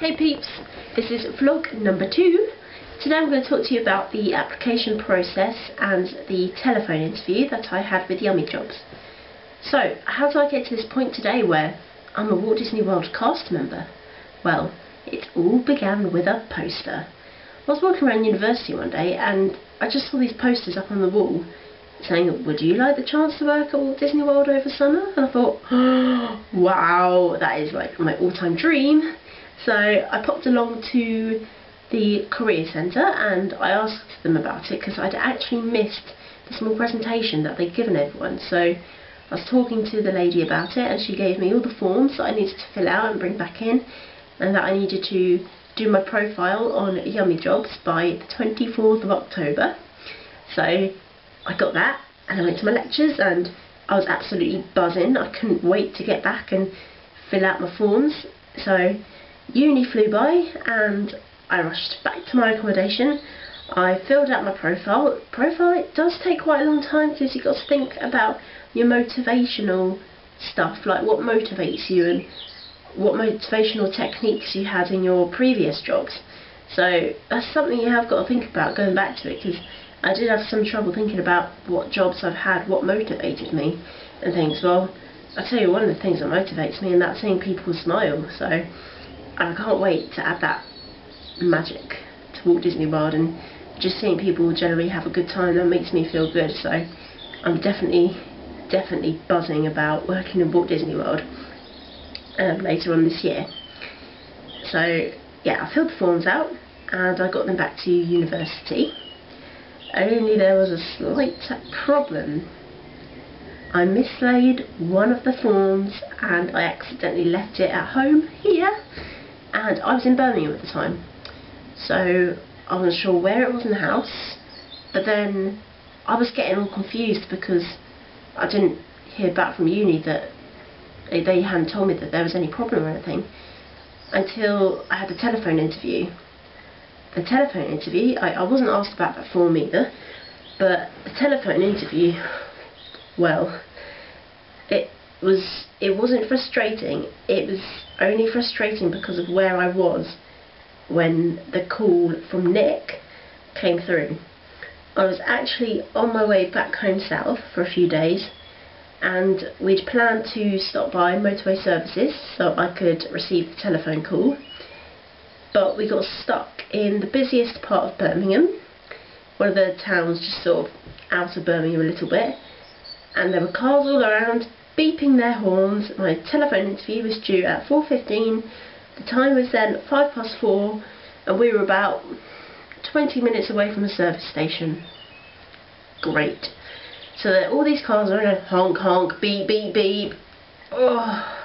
Hey peeps, this is vlog number 2. Today I'm going to talk to you about the application process and the telephone interview that I had with Yummy Jobs. So, how did I get to this point today where I'm a Walt Disney World cast member? Well, it all began with a poster. I was walking around university one day and I just saw these posters up on the wall saying, would you like the chance to work at Walt Disney World over summer? And I thought, oh, wow, that is like my all-time dream. So I popped along to the Career Centre and I asked them about it because I'd actually missed the small presentation that they'd given everyone. So I was talking to the lady about it and she gave me all the forms that I needed to fill out and bring back in, and that I needed to do my profile on Yummy Jobs by the 24th of October. So I got that and I went to my lectures and I was absolutely buzzing. I couldn't wait to get back and fill out my forms. So uni flew by and I rushed back to my accommodation. I filled out my profile. It does take quite a long time because you've got to think about your motivational stuff, like what motivates you and what motivational techniques you had in your previous jobs. So that's something you have got to think about going back to it, because I did have some trouble thinking about what jobs I've had, what motivated me and things. Well, I'll tell you one of the things that motivates me, and that's seeing people smile. So I can't wait to add that magic to Walt Disney World, and just seeing people generally have a good time, that makes me feel good. So I'm definitely buzzing about working in Walt Disney World later on this year. So yeah, I filled the forms out and I got them back to university. Only there was a slight problem. I mislaid one of the forms and I accidentally left it at home here, and I was in Birmingham at the time, so I wasn't sure where it was in the house. But then I was getting all confused because I didn't hear back from uni that they hadn't told me that there was any problem or anything until I had the telephone interview. The telephone interview, I wasn't asked about that form either, but the telephone interview, well, it wasn't frustrating. It was only frustrating because of where I was when the call from Nick came through. I was actually on my way back home south for a few days, and we'd planned to stop by Motorway Services so I could receive the telephone call. But we got stuck in the busiest part of Birmingham, one of the towns just sort of out of Birmingham a little bit, and there were cars all around beeping their horns. My telephone interview was due at 4:15, the time was then 4:05, and we were about 20 minutes away from the service station. Great. So all these cars are in, honk honk, beep beep beep. Oh,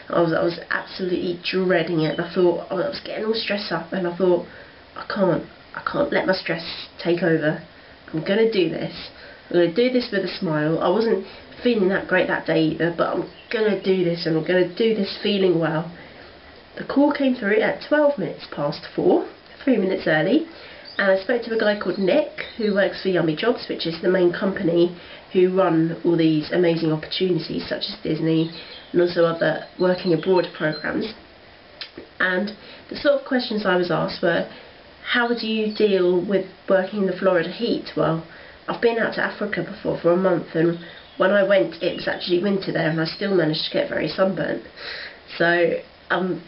I was absolutely dreading it. I thought, I was getting all stressed up, and I thought, I can't let my stress take over. I'm going to do this. I'm going to do this with a smile. I wasn't feeling that great that day either, but I'm going to do this, and I'm going to do this feeling well. The call came through at 12 minutes past 4, 3 minutes early, and I spoke to a guy called Nick who works for Yummy Jobs, which is the main company who run all these amazing opportunities such as Disney and also other working abroad programs. And the sort of questions I was asked were, how would you deal with working in the Florida heat? Well, I've been out to Africa before for a month, and when I went it was actually winter there and I still managed to get very sunburnt. So I'm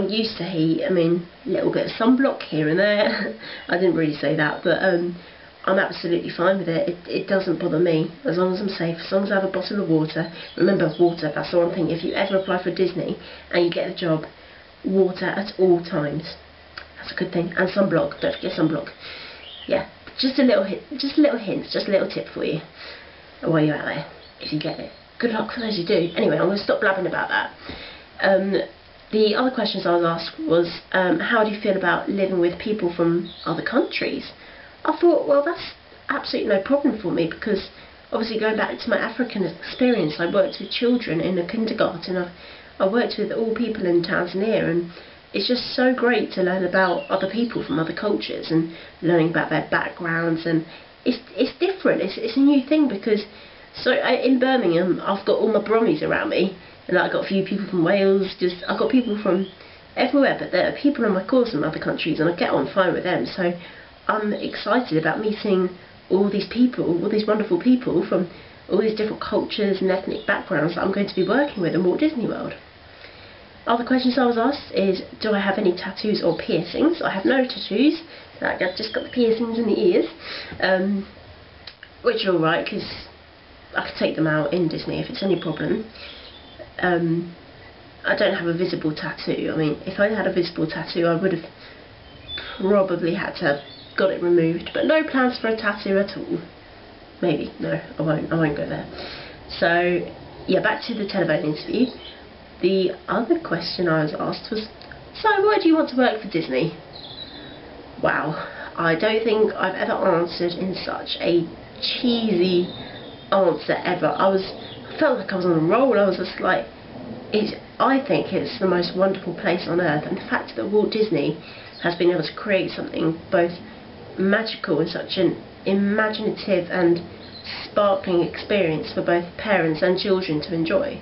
used to heat. I mean, a little bit of sunblock here and there. I didn't really say that, but I'm absolutely fine with it. It doesn't bother me as long as I'm safe, as long as I have a bottle of water. Remember, water, that's the one thing. If you ever apply for Disney and you get the job, water at all times. That's a good thing. And sunblock. Don't forget sunblock. Yeah, just a little hint, just a little tip for you while you're out there, if you get it. Good luck for those who do. Anyway, I'm going to stop blabbing about that. The other questions I was asked was, how do you feel about living with people from other countries? I thought, well, that's absolutely no problem for me, because obviously going back to my African experience, I worked with children in a kindergarten. I worked with all people in Tanzania, and it's just so great to learn about other people from other cultures and learning about their backgrounds, and it's different. It's a new thing, because in Birmingham I've got all my Brummies around me, and I've got a few people from Wales. I've got people from everywhere, but there are people on my course from other countries and I get on fine with them, so I'm excited about meeting all these people, all these wonderful people from all these different cultures and ethnic backgrounds that I'm going to be working with in Walt Disney World. Other questions I was asked is, do I have any tattoos or piercings? I have no tattoos, like I've just got the piercings in the ears, which are alright because I can take them out in Disney if it's any problem. I don't have a visible tattoo. I mean, if I had a visible tattoo I would have probably had to have got it removed, but no plans for a tattoo at all. Maybe, no, I won't go there. So yeah, back to the telephone interview. The other question I was asked was, so why do you want to work for Disney? Wow, I don't think I've ever answered in such a cheesy answer ever. I felt like I was on a roll. I was just like, I think it's the most wonderful place on earth, and the fact that Walt Disney has been able to create something both magical and such an imaginative and sparkling experience for both parents and children to enjoy.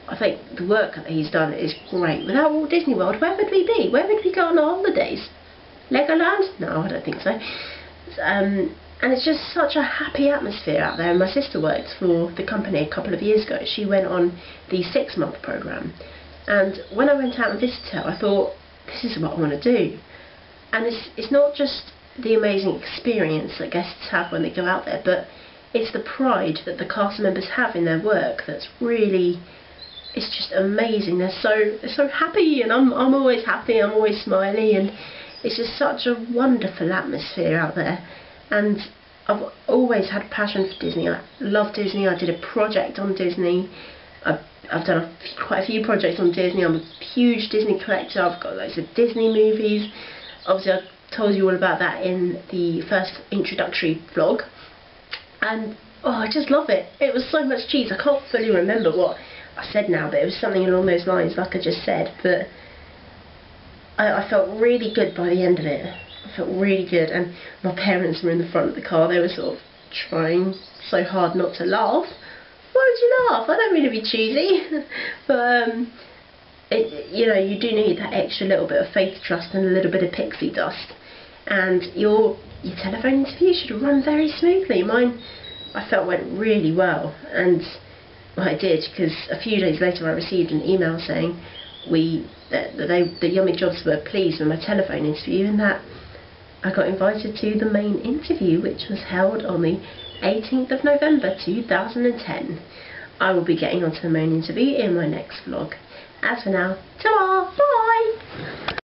I think the work that he's done is great. Without Walt Disney World, where would we be? Where would we go on our holidays? Legoland? No, I don't think so. And it's just such a happy atmosphere out there. And my sister worked for the company a couple of years ago. She went on the 6-month programme, and when I went out and visited her I thought, this is what I want to do. And it's not just the amazing experience that guests have when they go out there, but it's the pride that the cast members have in their work that's really, it's just amazing. They're so happy, and I'm always happy, I'm always smiley, and it's just such a wonderful atmosphere out there. And I've always had a passion for Disney. I love Disney. I did a project on Disney. I've done quite a few projects on Disney. I'm a huge Disney collector. I've got loads of Disney movies. Obviously I told you all about that in the first introductory vlog. And oh, I just love it. It was so much cheese. I can't fully remember what I said now, but it was something along those lines like I just said. But I felt really good by the end of it. I felt really good, and my parents were in the front of the car. They were sort of trying so hard not to laugh. Why would you laugh? I don't mean to be cheesy. But you know, you do need that extra little bit of faith, trust and a little bit of pixie dust. And your telephone interview should run very smoothly. Mine, I felt, went really well, and well, I did, because a few days later I received an email saying the Yummy Jobs were pleased with my telephone interview, and that I got invited to the main interview, which was held on the 18th of November 2010. I will be getting onto the main interview in my next vlog. As for now, ta-ra, bye!